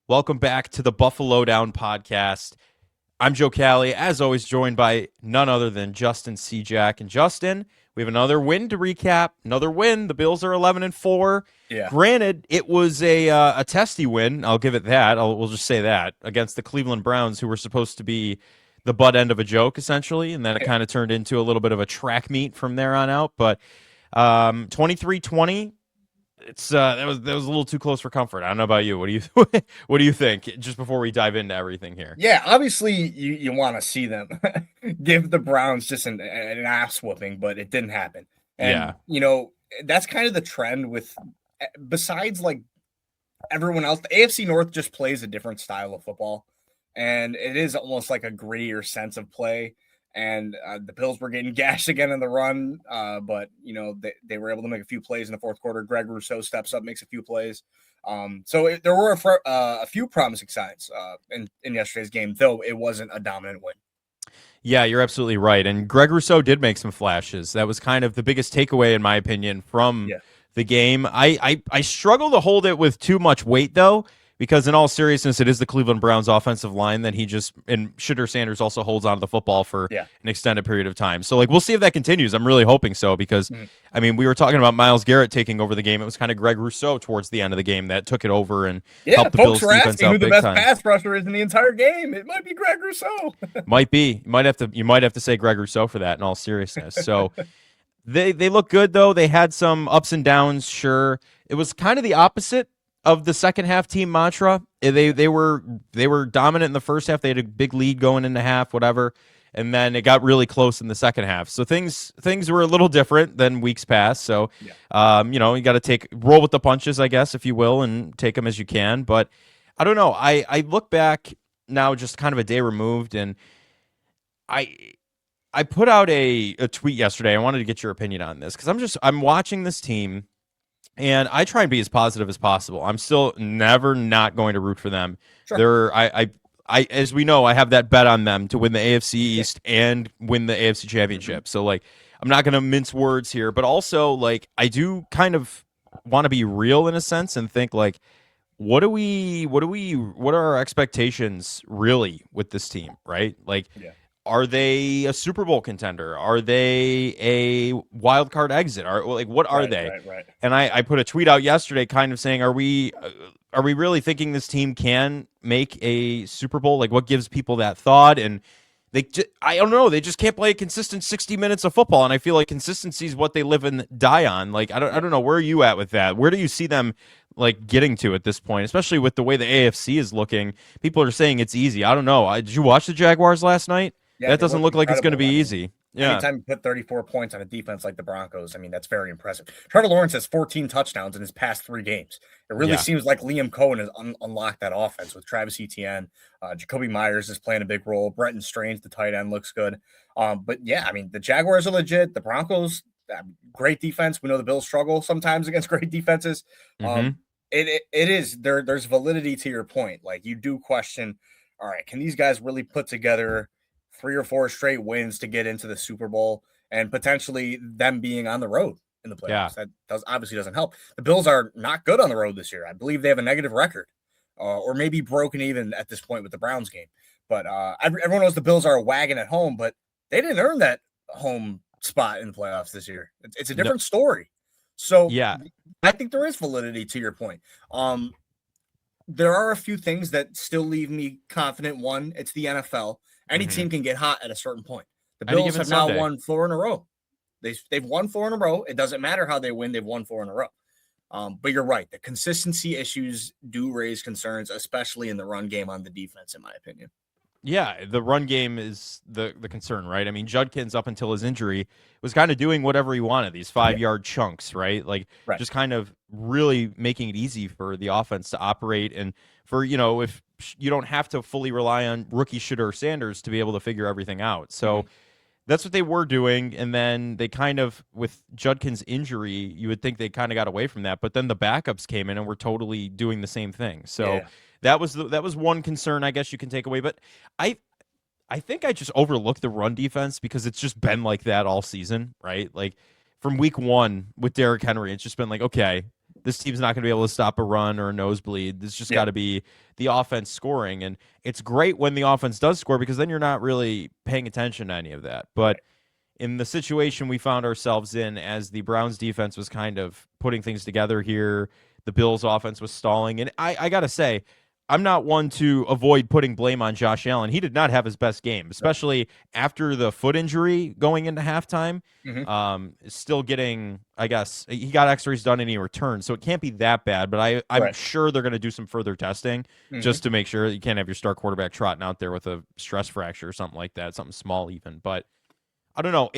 Welcome back to the Buffalo Down podcast. I'm Joe Cali, as always, joined by none other than Justin Siejak. And Justin, we have another win to recap. Another win. The Bills are 11-4. Yeah. Granted, it was a testy win. I'll give it that. We'll just say that against the Cleveland Browns, who were supposed to be the butt end of a joke, essentially, and then it kind of turned into a little bit of a track meet from there on out. But 23-20. It's that was a little too close for comfort. I don't know about you. What do you what do you think? Just before we dive into everything here. Yeah, obviously you want to see them give the Browns just an ass whooping, but it didn't happen. And, Yeah. that's kind of the trend with besides like everyone else, the AFC North just plays a different style of football. And it is almost like a grittier sense of play. And the Bills were getting gashed again in the run, but they were able to make a few plays in the fourth quarter. Greg Rousseau steps up, makes a few plays. There were a few promising signs in yesterday's game, though it wasn't a dominant win. Yeah, you're absolutely right. And Greg Rousseau did make some flashes. That was kind of the biggest takeaway, in my opinion, from Yeah, the game. I struggle to hold it with too much weight, though, because in all seriousness, it is the Cleveland Browns offensive line that and Shedeur Sanders also holds on to the football for yeah. an extended period of time. So, we'll see if that continues. I'm really hoping so because, Mhm. I mean, we were talking about Myles Garrett taking over the game. It was kind of Greg Rousseau towards the end of the game that took it over and Yeah, helped the folks Bills were defense asking who out the big best time. pass rusher is in the entire game. It might be Greg Rousseau. Might be. You might have to say Greg Rousseau for that in all seriousness. So they look good though. They had some ups and downs, sure. It was kind of the opposite of the second half team mantra. They were dominant in the first half. They had a big lead going into half, whatever. And then it got really close in the second half. So things were a little different than weeks past. So Yeah, you got to roll with the punches, I guess, if you will, and take them as you can. But I don't know. I look back now, just kind of a day removed, and I I put out a tweet yesterday. I wanted to get your opinion on this because I'm watching this team and I try and be as positive as possible. I'm still never not going to root for them. sure. I as we know, I have that bet on them to win the AFC East and win the AFC Mhm. Championship. So I'm not going to mince words here, but also I do kind of want to be real in a sense and think what are our expectations really with this team, right? Yeah, Are they a Super Bowl contender? Are they a wild card exit? What are right, they? right, right. And I put a tweet out yesterday, kind of saying, are we really thinking this team can make a Super Bowl? Like, what gives people that thought? And I don't know. They just can't play a consistent 60 minutes of football, and I feel like consistency is what they live and die on. I don't know. Where are you at with that? Where do you see them getting to at this point, especially with the way the AFC is looking? People are saying it's easy. I don't know. Did you watch the Jaguars last night? Yeah, That they doesn't looked look like it's going to incredible. be I mean, easy. Yeah. anytime you put 34 points on a defense like the Broncos, I mean, that's very impressive. Trevor Lawrence has 14 touchdowns in his past 3 games. It really Yeah. seems like Liam Cohen has unlocked that offense with Travis Etienne. Jacoby Myers is playing a big role. Brenton Strange, the tight end, looks good. But yeah, I mean, the Jaguars are legit. The Broncos, great defense. We know the Bills struggle sometimes against great defenses. Mm-hmm. It is there. There's validity to your point. Like you do question, all right, can these guys really put together 3 or 4 straight wins to get into the Super Bowl and potentially them being on the road in the Yeah. playoffs? That obviously doesn't help. The Bills are not good on the road this year. I believe they have a negative record, or maybe broken even at this point with the Browns game. But everyone knows the Bills are a wagon at home, but they didn't earn that home spot in the playoffs this year. It's a No. different story. So Yeah. I think there is validity to your point. There are a few things that still leave me confident. One, it's the NFL. Any Mm-hmm. team can get hot at a certain point. The Any Bills given have now Sunday. won 4 in a row. They've won 4 in a row. It doesn't matter how they win; they've won 4 in a row. But you're right. The consistency issues do raise concerns, especially in the run game on the defense, in my opinion. Yeah, the run game is the concern, right? I mean, Judkins up until his injury was kind of doing whatever he wanted, these Yeah, 5 yard chunks, right? right. Just kind of really making it easy for the offense to operate and for, if you don't have to fully rely on rookie Shedeur Sanders to be able to figure everything out. So Mhm. that's what they were doing, and then they kind of, with Judkins' injury, you would think they kind of got away from that, but then the backups came in and were totally doing the same thing. So Yeah, that was one concern I guess you can take away. But I I think I just overlooked the run defense because it's just been like that all season, right? From week one with Derrick Henry, it's just been like, okay, This team's not going to be able to stop a run or a nosebleed. It's just got to be the offense scoring. And it's great when the offense does score because then you're not really paying attention to any of that. But in the situation we found ourselves in as the Browns defense was kind of putting things together here, the Bills offense was stalling. And I got to say, I'm not one to avoid putting blame on Josh Allen. He did not have his best game, especially after the foot injury going into halftime. Still getting, I guess, he got x-rays done and he returned, so it can't be that bad. But I'm sure they're going to do some further testing just to make sure that you can't have your star quarterback trotting out there with a stress fracture or something like that, something small even. But I don't know.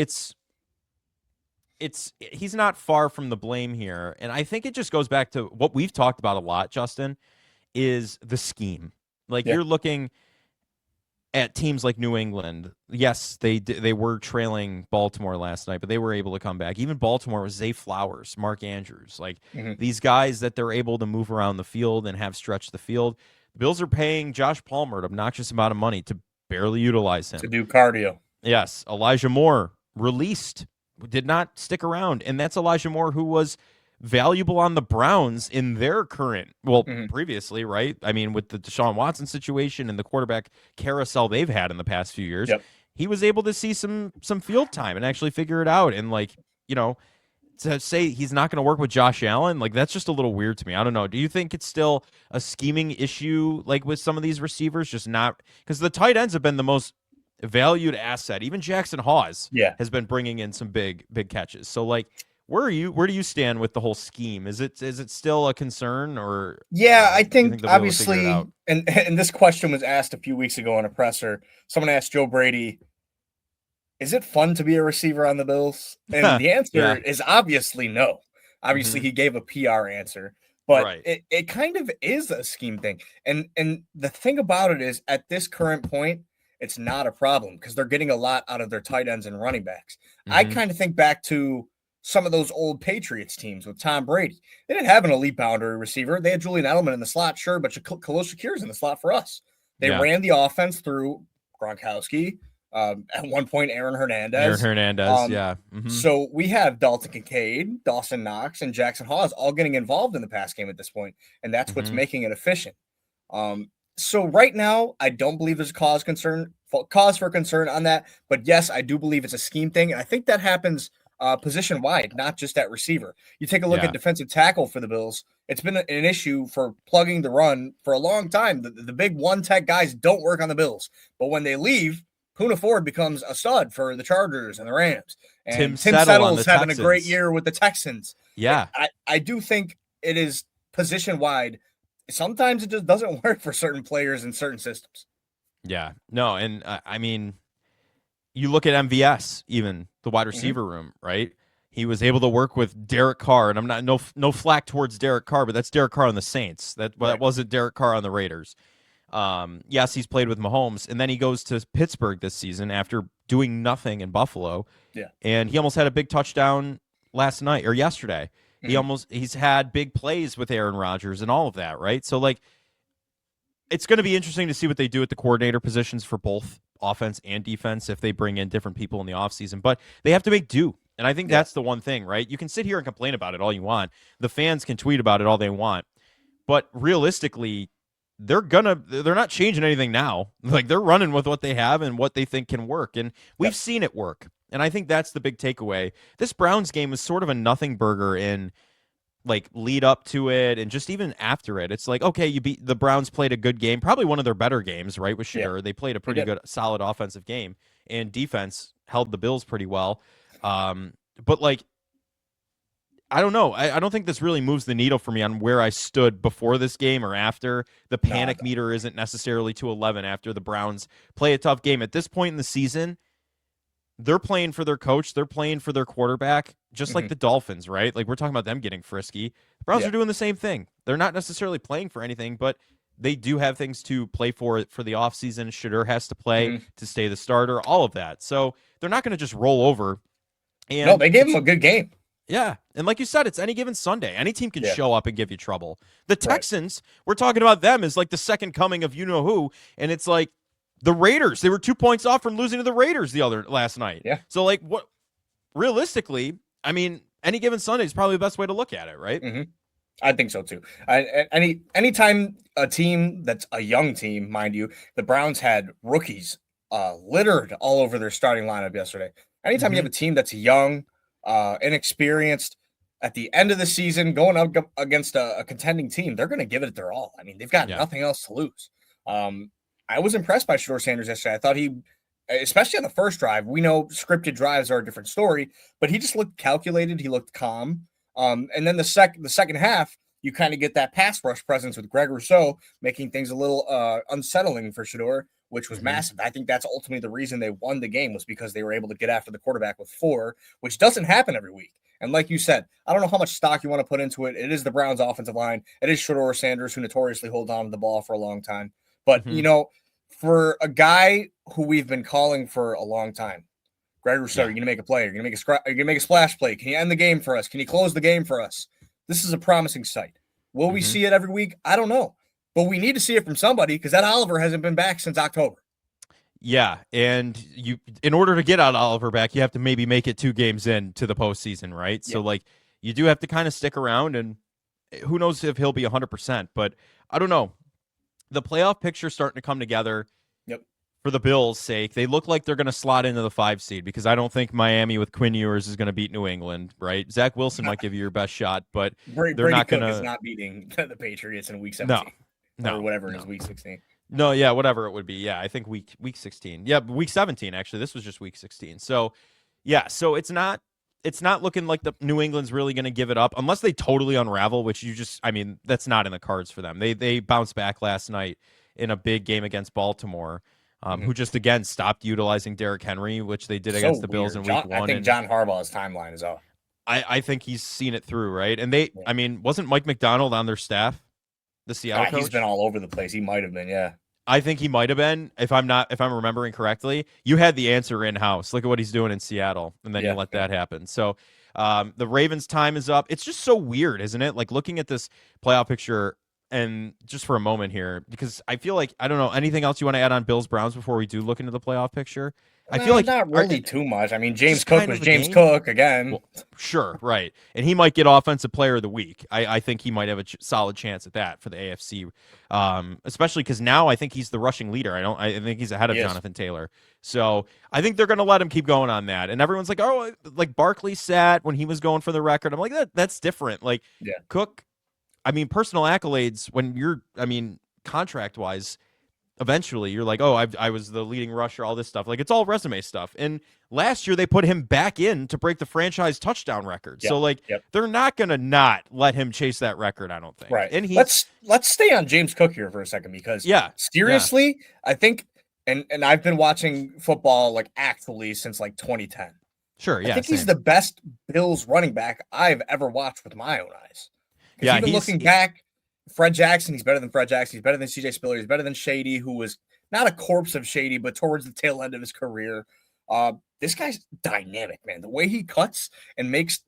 He's not far from the blame here, and I think it just goes back to what we've talked about a lot, Justin, is the scheme. Like you're looking at teams like New England. Yes, they were trailing Baltimore last night, but they were able to come back. Even Baltimore was Zay Flowers, Mark Andrews, like these guys that they're able to move around the field and have stretched the field. The Bills are paying Josh Palmer an obnoxious amount of money to barely utilize him. To do cardio. Yes, Elijah Moore released, did not stick around, and that's Elijah Moore who was valuable on the Browns in their current, previously, right? I mean, with the Deshaun Watson situation and the quarterback carousel they've had in the past few years, he was able to see some field time and actually figure it out. And to say he's not going to work with Josh Allen, like that's just a little weird to me. I don't know. Do you think it's still a scheming issue, like with some of these receivers, just not because the tight ends have been the most valued asset. Even Jackson Hawes has been bringing in some big catches. So like, where do you stand with the whole scheme? Is it still a concern or? Yeah, I think obviously, and this question was asked a few weeks ago in a presser. Someone asked Joe Brady, is it fun to be a receiver on the Bills? And the answer is obviously no. Obviously he gave a PR answer, but it kind of is a scheme thing. And the thing about it is at this current point, it's not a problem because they're getting a lot out of their tight ends and running backs. I kind of think back to some of those old Patriots teams with Tom Brady. They didn't have an elite boundary receiver. They had Julian Edelman in the slot, sure, but Khalil Shakir's in the slot for us. They ran the offense through Gronkowski, at one point Aaron Hernandez. So we have Dalton Kincaid, Dawson Knox, and Jackson Hawes all getting involved in the pass game at this point, and that's what's making it efficient. So right now, I don't believe there's cause for concern on that. But yes, I do believe it's a scheme thing, and I think that happens position wide, not just at receiver. You take a look at defensive tackle for the Bills. It's been an issue for plugging the run for a long time. The big one-tech guys don't work on the Bills, but when they leave, Poona Ford becomes a stud for the Chargers and the Rams. And Tim Settle's having a great year with the Texans. Yeah, I do think it is position wide. Sometimes it just doesn't work for certain players in certain systems. Yeah, no, and I mean, you look at MVS, even the wide receiver room, right? He was able to work with Derek Carr, and I'm not no flack towards Derek Carr, but that's Derek Carr on the Saints. That wasn't Derek Carr on the Raiders. Yes, he's played with Mahomes, and then he goes to Pittsburgh this season after doing nothing in Buffalo. Yeah, and he almost had a big touchdown last night or yesterday. He's had big plays with Aaron Rodgers and all of that, right? So like, it's going to be interesting to see what they do at the coordinator positions for both offense and defense if they bring in different people in the offseason, but they have to make do. And I think that's the one thing, right? You can sit here and complain about it all you want. The fans can tweet about it all they want, but realistically, they're not changing anything now. Like, they're running with what they have and what they think can work. And we've seen it work. And I think that's the big takeaway. This Browns game was sort of a nothing burger in like lead up to it and just even after it. It's like, okay, the Browns played a good game, probably one of their better games, right? With Shadur. They played a pretty good, solid offensive game, and defense held the Bills pretty well. But like, I don't know. I don't think this really moves the needle for me on where I stood before this game or after. The panic meter isn't necessarily to 11 after the Browns play a tough game. At this point in the season, they're playing for their coach. They're playing for their quarterback, just like the Dolphins, right? Like, we're talking about them getting frisky. The Browns are doing the same thing. They're not necessarily playing for anything, but they do have things to play for the offseason. Shadur has to play to stay the starter, all of that. So they're not going to just roll over. And no, they gave him a good game. Yeah, and like you said, it's any given Sunday. Any team can show up and give you trouble. The Texans, we're talking about them as like the second coming of you-know-who, and it's like, the Raiders, they were 2 points off from losing to the Raiders last night. Yeah. So, like, what realistically, I mean, any given Sunday is probably the best way to look at it, right? I think so too. Anytime a team that's a young team, mind you, the Browns had rookies littered all over their starting lineup yesterday. Anytime you have a team that's young, inexperienced, at the end of the season going up against a contending team, they're going to give it their all. I mean, they've got Yeah. nothing else to lose. I was impressed by Shedeur Sanders yesterday. I thought he, especially on the first drive, we know scripted drives are a different story, but he just looked calculated. He looked calm. And then the second half, you kind of get that pass rush presence with Greg Rousseau, making things a little unsettling for Shedeur, which was massive. I think that's ultimately the reason they won the game was because they were able to get after the quarterback with 4, which doesn't happen every week. And like you said, I don't know how much stock you want to put into it. It is the Browns' offensive line. It is Shedeur Sanders, who notoriously holds on to the ball for a long time. But, for a guy who we've been calling for a long time, Greg Rousseau, you're going to make a play. You're going to make a splash play. Can you end the game for us? Can you close the game for us? This is a promising sight. Will we see it every week? I don't know. But we need to see it from somebody because that Oliver hasn't been back since October. Yeah, and in order to get out Oliver back, you have to maybe make it 2 games into the postseason, right? Yeah. So, you do have to kind of stick around, and who knows if he'll be 100%. But I don't know. The playoff picture's starting to come together. Yep. For the Bills' sake, they look like they're going to slot into the 5 seed because I don't think Miami with Quinn Ewers is going to beat New England, right? Zach Wilson might give you your best shot, but they're not going to. Is not beating the Patriots in Week 17. No, or whatever it is, Week 16. No, yeah, whatever it would be. Yeah, I think week 16. Yeah, Week 17 actually. This was just Week 16. So, yeah, so it's not looking like the New England's really going to give it up unless they totally unravel, which that's not in the cards for them. They bounced back last night in a big game against Baltimore. Who just again stopped utilizing Derrick Henry, which they did against the Bills in Week 1. I think John Harbaugh's timeline is off. I think he's seen it through, right? And wasn't Mike McDonald on their staff, the Seattle coach? He's been all over the place. He might have been, yeah. I think he might have been, if I'm remembering correctly. You had the answer in house. Look at what he's doing in Seattle, and then you let that happen. So the Ravens' time is up. It's just so weird, isn't it? Like looking at this playoff picture. And just for a moment here, because I feel like, I don't know, anything else you want to add on Bills Browns before we do look into the playoff picture? I feel like not really too much. I mean, James Cook was James Cook again. Well, sure, right. And he might get Offensive Player of the Week. I think he might have a solid chance at that for the AFC, especially because now I think he's the rushing leader. I think he's ahead of Jonathan Taylor. So I think they're going to let him keep going on that. And everyone's like, oh, like Barkley sat when he was going for the record. I'm like, that's different. Like Cook. Personal accolades when you're, contract-wise, eventually you're like, oh, I was the leading rusher, all this stuff. Like, it's all resume stuff. And last year they put him back in to break the franchise touchdown record. So, they're not going to not let him chase that record, I don't think. Right. And let's stay on James Cook here for a second because, seriously, I think, and I've been watching football, actually since, 2010. Sure, yeah. I think he's the best Bills running back I've ever watched with my own eyes. Yeah, even looking back, Fred Jackson, he's better than Fred Jackson. He's better than CJ Spiller. He's better than Shady, who was not a corpse of Shady, but towards the tail end of his career. This guy's dynamic, man. The way he cuts and makes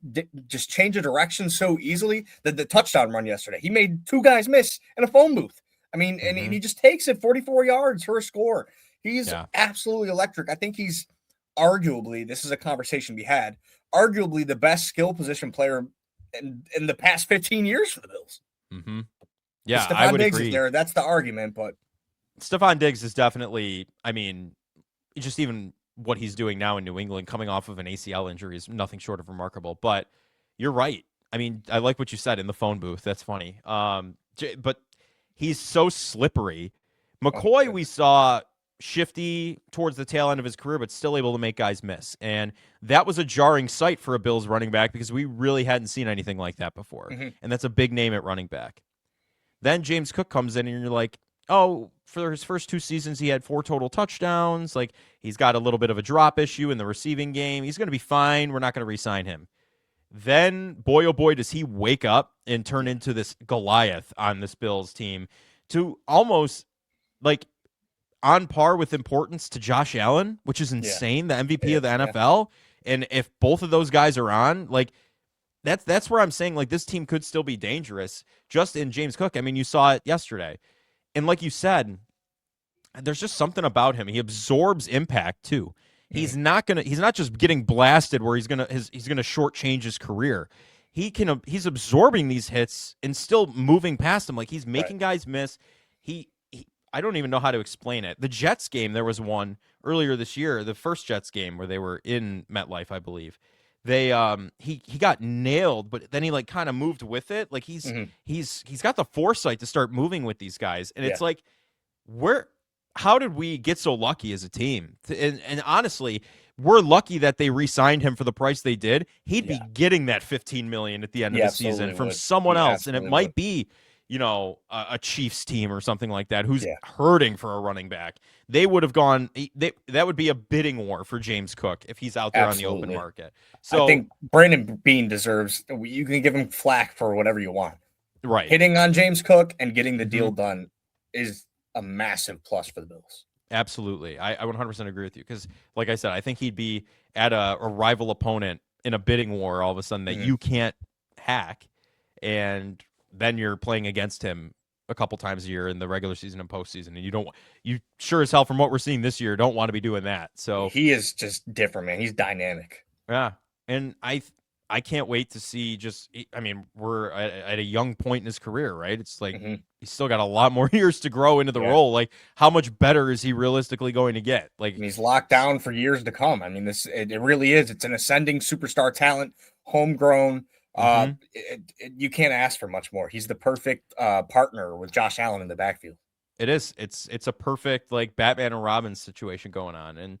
just change of direction so easily. The touchdown run yesterday, he made 2 guys miss in a phone booth. And he just takes it 44 yards for a score. He's absolutely electric. I think he's arguably, this is a conversation we had, arguably the best skill position player in the past 15 years for the Bills. Mm-hmm. Yeah, I would agree. Is there. That's the argument, but Stephon Diggs is definitely, just even what he's doing now in New England, coming off of an ACL injury, is nothing short of remarkable. But you're right. I like what you said in the phone booth. That's funny. But he's so slippery. McCoy, we saw shifty towards the tail end of his career, but still able to make guys miss. And that was a jarring sight for a Bills running back because we really hadn't seen anything like that before. Mm-hmm. And that's a big name at running back. Then James Cook comes in and you're like, oh, for his first 2 seasons, he had 4 total touchdowns. Like, he's got a little bit of a drop issue in the receiving game. He's going to be fine. We're not going to re-sign him. Then, boy, oh boy, does he wake up and turn into this Goliath on this Bills team to almost on par with importance to Josh Allen, which is insane, the MVP of the NFL. And if both of those guys are on, that's where I'm saying, this team could still be dangerous just in James Cook. You saw it yesterday. And like you said, there's just something about him. He absorbs impact too. He's not just getting blasted where he's gonna shortchange his career. he's absorbing these hits and still moving past them. Like he's making guys miss. He I don't even know how to explain it. The Jets game, there was one earlier this year, the first Jets game where they were in MetLife, I believe. They he got nailed, but then he like kind of moved with it. Like he's got the foresight to start moving with these guys. And it's like, how did we get so lucky as a team? And honestly, we're lucky that they re-signed him for the price they did. He'd be getting that $15 million at the end of the season from someone else, and it might be, a Chiefs team or something like that who's hurting for a running back. They would have gone. That would be a bidding war for James Cook if he's out there on the open market. So I think Brandon Beane deserves. You can give him flack for whatever you want. Right, hitting on James Cook and getting the deal done is a massive plus for the Bills. Absolutely. I 100% agree with you because, like I said, I think he'd be at a rival opponent in a bidding war all of a sudden that you can't hack, and then you're playing against him a couple times a year in the regular season and postseason, and you sure as hell from what we're seeing this year don't want to be doing that. So he is just different, man. He's dynamic. Yeah, and I can't wait to see we're at a young point in his career, right? It's like he's still got a lot more years to grow into the role. Like, how much better is he realistically going to get? Like, and he's locked down for years to come. I mean, it really is. It's an ascending superstar talent, homegrown. You can't ask for much more. He's the perfect partner with Josh Allen in the backfield. It is. It's a perfect like Batman and Robin situation going on, and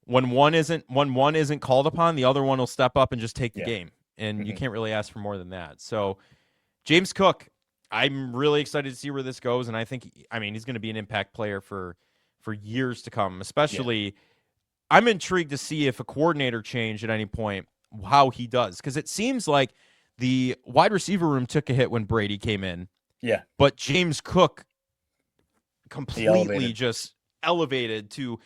when one isn't called upon, the other one will step up and just take the game. And you can't really ask for more than that. So James Cook, I'm really excited to see where this goes. And I think, he's going to be an impact player for years to come, especially I'm intrigued to see if a coordinator change at any point, how he does. Because it seems like the wide receiver room took a hit when Brady came in. Yeah. But James Cook completely just elevated to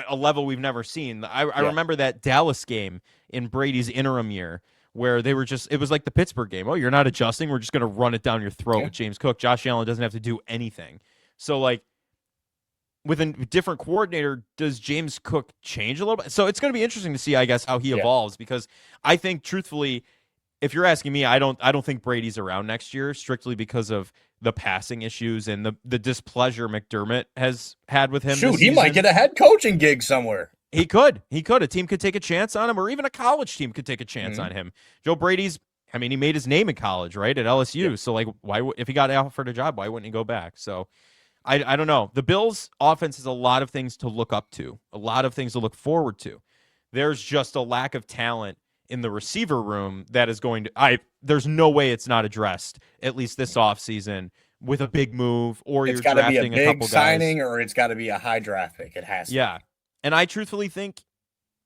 a level we've never seen. I remember that Dallas game in Brady's interim year where it was like the Pittsburgh game. Oh, you're not adjusting. We're just going to run it down your throat with James Cook. Josh Allen doesn't have to do anything. So, like, with a different coordinator, does James Cook change a little bit? So it's going to be interesting to see, I guess, how he evolves, because I think, truthfully, if you're asking me, I don't think Brady's around next year strictly because of the passing issues and the displeasure McDermott has had with him. Shoot, he might get a head coaching gig somewhere. He could. A team could take a chance on him, or even a college team could take a chance on him. Joe Brady's, he made his name in college, right, at LSU. Yeah. So, like, if he got offered a job, why wouldn't he go back? So, I don't know. The Bills' offense has a lot of things to look up to, a lot of things to look forward to. There's just a lack of talent in the receiver room that is going to there's no way it's not addressed, at least this offseason, with a big move, or it's you're drafting be a big couple signing guys. Or it's got to be a high draft pick. It has to. Yeah. And I truthfully think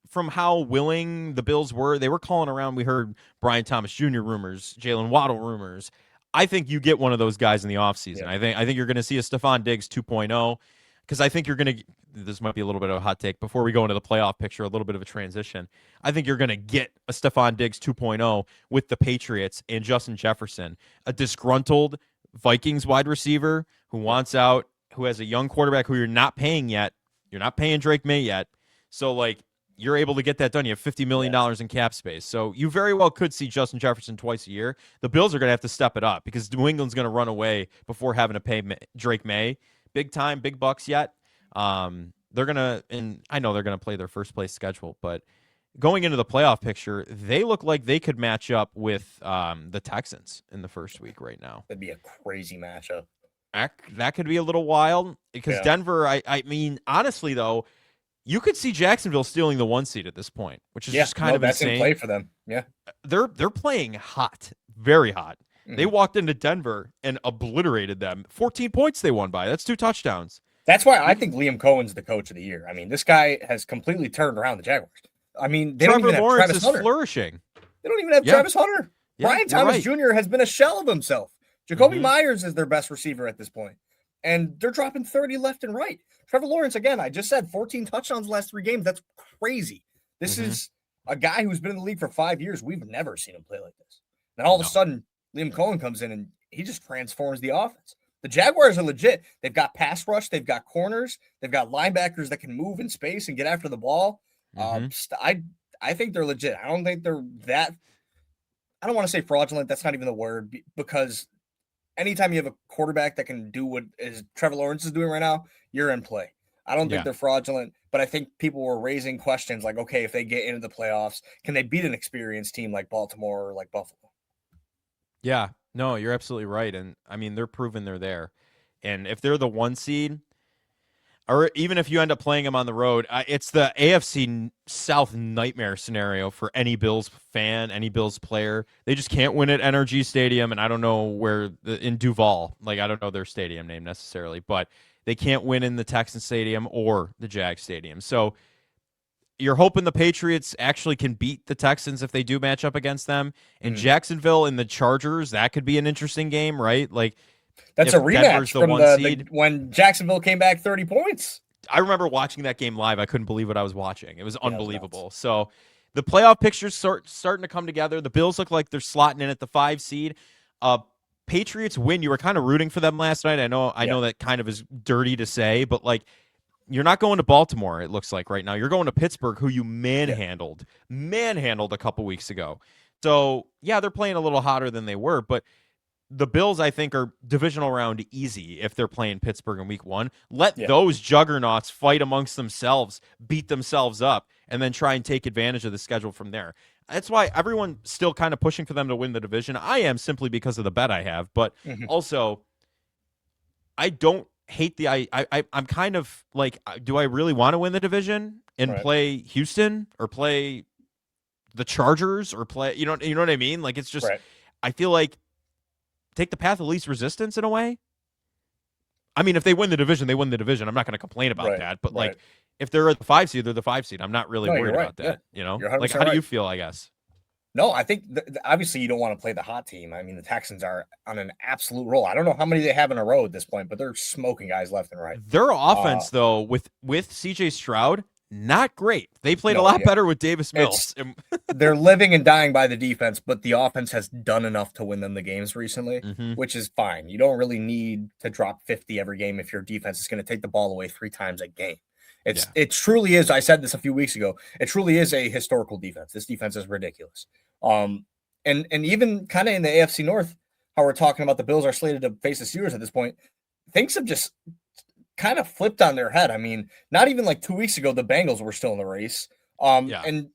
from how willing the Bills were, they were calling around. We heard Brian Thomas Jr. rumors, Jalen Waddle rumors. I think you get one of those guys in the offseason. Yeah. I think you're going to see a Stephon Diggs 2.0, because I think you're going to – this might be a little bit of a hot take. Before we go into the playoff picture, a little bit of a transition. I think you're going to get a Stephon Diggs 2.0 with the Patriots and Justin Jefferson, a disgruntled Vikings wide receiver who wants out, who has a young quarterback who you're not paying yet. You're not paying Drake May yet. So, like, you're able to get that done. You have $50 million in cap space. So you very well could see Justin Jefferson twice a year. The Bills are going to have to step it up because New England's going to run away before having to pay Drake May. Big time, big bucks yet. They're going to, and I know they're going to play their first place schedule, but going into the playoff picture, they look like they could match up with the Texans in the first week right now. That'd be a crazy matchup. That could be a little wild because Denver, I mean, honestly, though, you could see Jacksonville stealing the 1 seed at this point, which is just kind of that's insane. In play for them. Yeah. They're playing hot, very hot. Mm-hmm. They walked into Denver and obliterated them. 14 points they won by. That's 2 touchdowns. That's why I think Liam Cohen's the coach of the year. I mean, this guy has completely turned around the Jaguars. I mean, they Trevor don't even Lawrence have Travis is Hunter. Flourishing. They don't even have Travis Hunter. Yeah, Brian Thomas Jr. has been a shell of himself. Jacoby Myers is their best receiver at this point. And they're dropping 30 left and right. Trevor Lawrence, again, I just said 14 touchdowns the last 3 games. That's crazy. This is a guy who's been in the league for 5 years. We've never seen him play like this. And all of a sudden, Liam Cohen comes in and he just transforms the offense. The Jaguars are legit. They've got pass rush. They've got corners. They've got linebackers that can move in space and get after the ball. I think they're legit. I don't think they're that. I don't want to say fraudulent. That's not even the word, because anytime you have a quarterback that can do what is Trevor Lawrence is doing right now, you're in play. I don't think Yeah. they're fraudulent, but I think people were raising questions like, okay, if they get into the playoffs, can they beat an experienced team like Baltimore or like Buffalo? Yeah. No, you're absolutely right. And I mean, they're proven they're there. And if they're the 1 seed, or even if you end up playing them on the road, it's the AFC South nightmare scenario for any Bills fan, any Bills player. They just can't win at NRG Stadium, and I don't know where in Duval. Like, I don't know their stadium name necessarily, but they can't win in the Texans Stadium or the Jag Stadium. So you're hoping the Patriots actually can beat the Texans if they do match up against them. In Jacksonville and the Chargers, that could be an interesting game, right? Like, That's a if Denver's rematch the from 1 the seed. when Jacksonville came back 30 points. I remember watching that game live. I couldn't believe what I was watching. It was Yeah, it was unbelievable. So the playoff picture's starting to come together. The Bills look like they're slotting in at the 5 seed. Patriots win. You were kind of rooting for them last night. I know that kind of is dirty to say, but like, you're not going to Baltimore, it looks like right now. You're going to Pittsburgh, who you manhandled a couple weeks ago. So yeah, they're playing a little hotter than they were, but the Bills, I think, are divisional round easy if they're playing Pittsburgh in week 1. Let those juggernauts fight amongst themselves, beat themselves up, and then try and take advantage of the schedule from there. That's why everyone's still kind of pushing for them to win the division. I am, simply because of the bet I have, but also I don't hate I'm kind of like, do I really want to win the division and play Houston or play the Chargers or play, you know what I mean? Like, it's just, I feel like, take the path of least resistance in a way. I mean, if they win the division, they win the division. I'm not going to complain about that. But like, if they're at the 5 seed, they're the 5 seed. I'm not really worried about that. You know, like, how do you feel? I guess. No, I think obviously you don't want to play the hot team. I mean, the Texans are on an absolute roll. I don't know how many they have in a row at this point, but they're smoking guys left and right. Their offense, though, with CJ Stroud, not great. They played a lot better with Davis Mills. They're living and dying by the defense, but the offense has done enough to win them the games recently, which is fine. You don't really need to drop 50 every game if your defense is going to take the ball away 3 times a game. It truly is. I said this a few weeks ago. It truly is a historical defense. This defense is ridiculous. And even kind of in the AFC North, how we're talking about the Bills are slated to face the Steelers at this point, things have just kind of flipped on their head. I mean, not even like 2 weeks ago, the Bengals were still in the race. And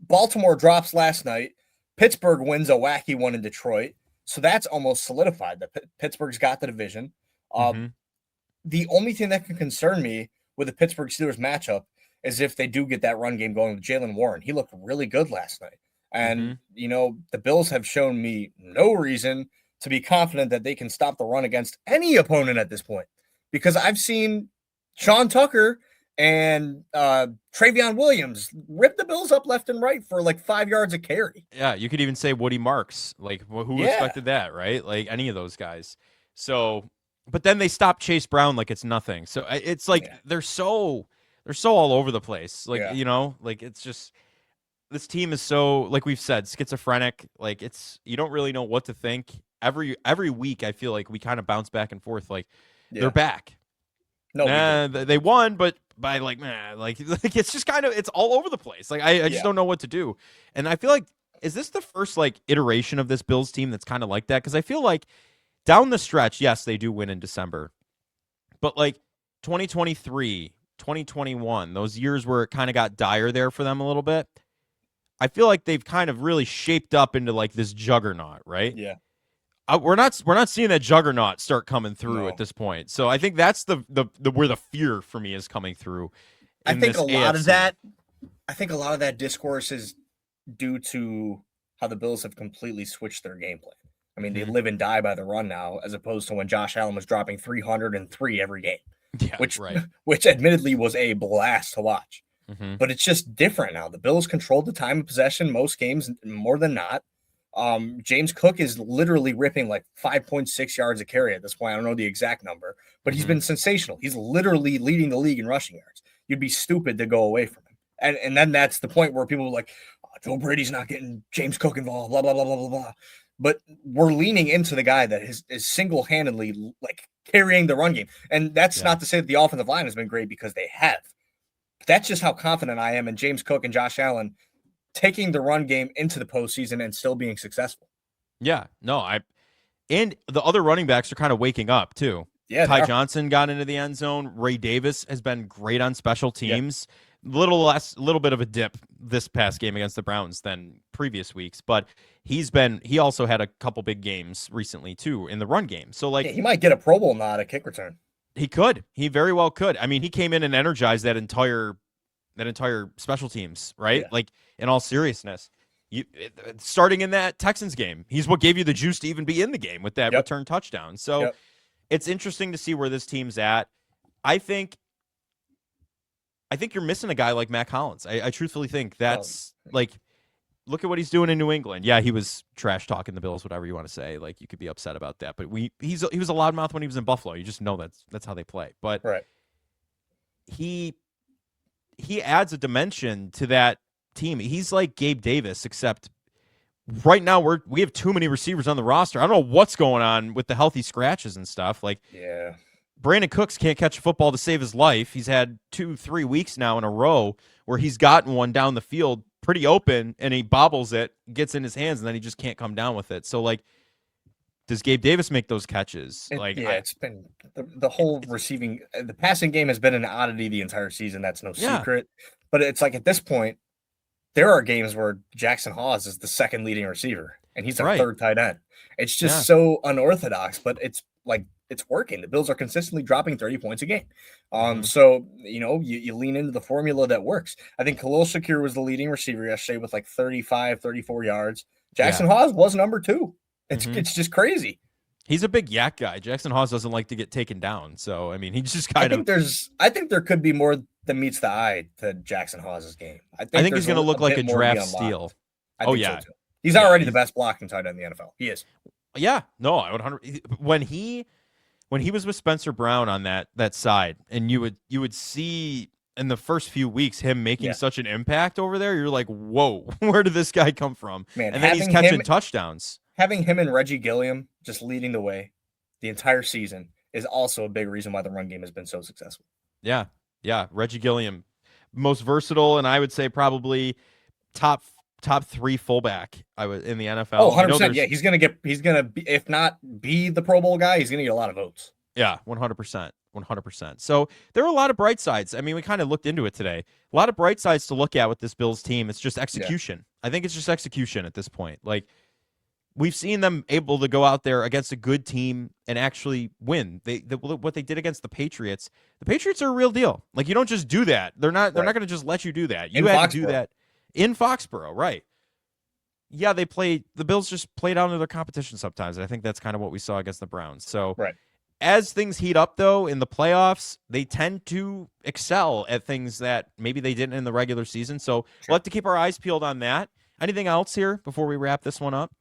Baltimore drops last night. Pittsburgh wins a wacky one in Detroit. So that's almost solidified that Pittsburgh's got the division. The only thing that can concern me with the Pittsburgh Steelers matchup is if they do get that run game going with Jaylen Warren. He looked really good last night. And, you know, the Bills have shown me no reason to be confident that they can stop the run against any opponent at this point. Because I've seen Sean Tucker and Travion Williams rip the Bills up left and right for like 5 yards a carry. Yeah, you could even say Woody Marks. Like, who expected that, right? Like, any of those guys. So, but then they stopped Chase Brown like it's nothing. So it's like they're so all over the place. Like, you know, like, it's just, this team is so, like we've said, schizophrenic. Like, you don't really know what to think. Every week, I feel like we kind of bounce back and forth. Like, they're back. No, they won, but by like it's just kind of, it's all over the place. Like, I just don't know what to do. And I feel like, is this the first like iteration of this Bills team that's kind of like that? Because I feel like down the stretch, yes, they do win in December, but like 2023, 2021, those years where it kind of got dire there for them a little bit, I feel like they've kind of really shaped up into like this juggernaut, right? Yeah. We're not seeing that juggernaut start coming through at this point. So I think that's the where the fear for me is coming through. I think a lot of that discourse is due to how the Bills have completely switched their game plan. I mean, they live and die by the run now, as opposed to when Josh Allen was dropping 303 every game, which admittedly was a blast to watch. But it's just different now. The Bills controlled the time of possession most games more than not. James Cook is literally ripping like 5.6 yards a carry at this point. I don't know the exact number, but he's been sensational. He's literally leading the league in rushing yards. You'd be stupid to go away from him. And then that's the point where people are like, Joe Brady's not getting James Cook involved, blah, blah, blah, blah, blah, blah. But we're leaning into the guy that is single-handedly like carrying the run game. And that's not to say that the offensive line has been great, because they have. That's just how confident I am in James Cook and Josh Allen taking the run game into the postseason and still being successful. Yeah, no, and the other running backs are kind of waking up too. Yeah, they Ty are. Johnson got into the end zone. Ray Davis has been great on special Yeah. teams. Little bit of a dip this past game against the Browns than previous weeks, but he also had a couple big games recently too in the run game. So like Yeah, he might get a Pro Bowl nod at kick return. he very well could. I mean, he came in and energized that entire special teams, right? Yeah. Like in all seriousness. Starting in that Texans game, he's what gave you the juice to even be in the game with that return touchdown. So it's interesting to see where this team's at. I think you're missing a guy like Matt Collins. I truthfully think that's like, look at what he's doing in New England. Yeah, he was trash talking the Bills, whatever you want to say. Like, you could be upset about that, but he was a loudmouth when he was in Buffalo. You just know that's how they play. But he adds a dimension to that team. He's like Gabe Davis, except right now we have too many receivers on the roster. I don't know what's going on with the healthy scratches and stuff. Like, Brandon Cooks can't catch a football to save his life. He's had 2-3 weeks now in a row where he's gotten one down the field pretty open, and he bobbles it, gets in his hands, and then he just can't come down with it. So, like, does Gabe Davis make those catches? It's been the whole receiving, the passing game has been an oddity the entire season. That's no secret. But it's like at this point, there are games where Jackson Hawes is the second leading receiver, and he's our third tight end. It's just so unorthodox, but it's like it's working. The Bills are consistently dropping 30 points a game. So, you lean into the formula that works. I think Khalil Shakir was the leading receiver yesterday with like 35, 34 yards. Jackson Hawes was number 2. It's just crazy. He's a big yak guy. Jackson Hawes doesn't like to get taken down. So, I mean, he just I think there could be more than meets the eye to Jackson Hawes' game. I think he's going to look like a draft steal. I think so too. He's already the best blocking tight end in the NFL. He is. Yeah. No, I would 100. When he was with Spencer Brown on that side, and you would see in the first few weeks him making such an impact over there, you're like, whoa, where did this guy come from? Man, and then he's catching touchdowns. Having him and Reggie Gilliam just leading the way the entire season is also a big reason why the run game has been so successful. Yeah. Reggie Gilliam, most versatile, and I would say probably top 3 fullback in the NFL. Oh, 100%. Yeah, he's gonna be, if not be the Pro Bowl guy, he's gonna get a lot of votes. Yeah, 100%. 100%. So there are a lot of bright sides. I mean, we kind of looked into it today. A lot of bright sides to look at with this Bills team. It's just execution. I think it's just execution at this point. Like, we've seen them able to go out there against a good team and actually win. What they did against the Patriots. The Patriots are a real deal. Like, you don't just do that. They're not going to just let you do that. You had to do that in Foxborough, right? Yeah, the Bills just play down to their competition sometimes. And I think that's kind of what we saw against the Browns. So as things heat up, though, in the playoffs, they tend to excel at things that maybe they didn't in the regular season. So we'll have to keep our eyes peeled on that. Anything else here before we wrap this one up?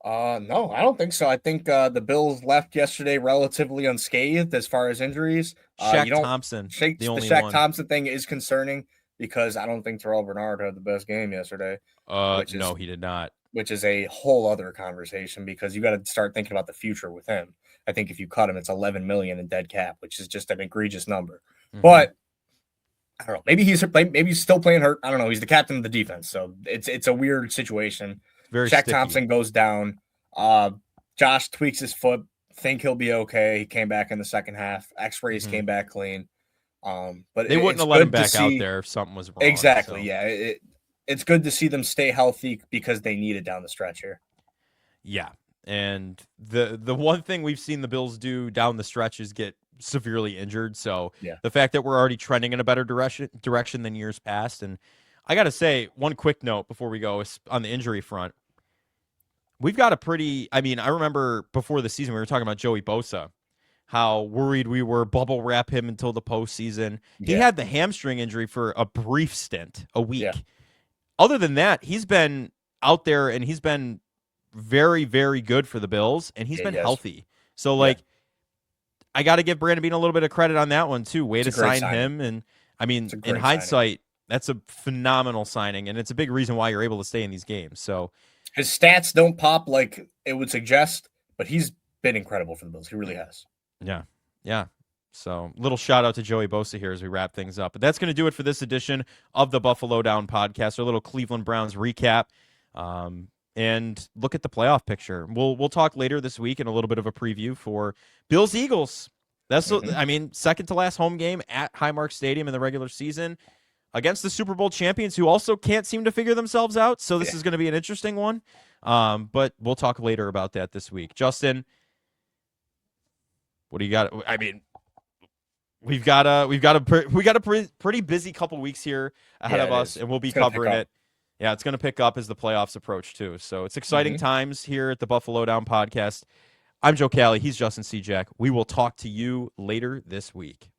No, I don't think so. I think the Bills left yesterday relatively unscathed as far as injuries. Shaq Thompson, the only Shaq Thompson thing is concerning because I don't think Terrell Bernard had the best game yesterday. No, he did not. Which is a whole other conversation because you got to start thinking about the future with him. I think if you cut him, it's $11 million in dead cap, which is just an egregious number. But I don't know. Maybe he's still playing hurt. I don't know. He's the captain of the defense, so it's a weird situation. Shaq Thompson goes down. Josh tweaks his foot. Think he'll be okay. He came back in the second half. X-rays came back clean. But they wouldn't have let him back out there if something was wrong. Exactly. So. Yeah. It's good to see them stay healthy because they need it down the stretch here. Yeah. And the one thing we've seen the Bills do down the stretch is get severely injured. So the fact that we're already trending in a better direction than years past. And I got to say, one quick note before we go is on the injury front. We've got I remember before the season, we were talking about Joey Bosa, how worried we were, bubble wrap him until the postseason. He had the hamstring injury for a brief stint, a week. Yeah. Other than that, he's been out there and he's been very, very good for the Bills, and he's been healthy. So, I got to give Brandon Beane a little bit of credit on that one, too. Way to sign him. And, I mean, in hindsight, that's a phenomenal signing, and it's a big reason why you're able to stay in these games. So his stats don't pop like it would suggest, but he's been incredible for the Bills. He really has. Yeah. So, little shout out to Joey Bosa here as we wrap things up. But that's going to do it for this edition of the Buffalo Down podcast, our little Cleveland Browns recap. And look at the playoff picture. We'll talk later this week in a little bit of a preview for Bills Eagles. That's I mean, second to last home game at Highmark Stadium in the regular season against the Super Bowl champions, who also can't seem to figure themselves out. So this is going to be an interesting one. But we'll talk later about that this week. Justin, what do you got? I mean, we've got a pretty busy couple weeks here ahead of us, and we'll be covering it. Yeah, it's going to pick up as the playoffs approach too. So it's exciting times here at the Buffalo Down podcast. I'm Joe Cali. He's Justin Siejak. We will talk to you later this week.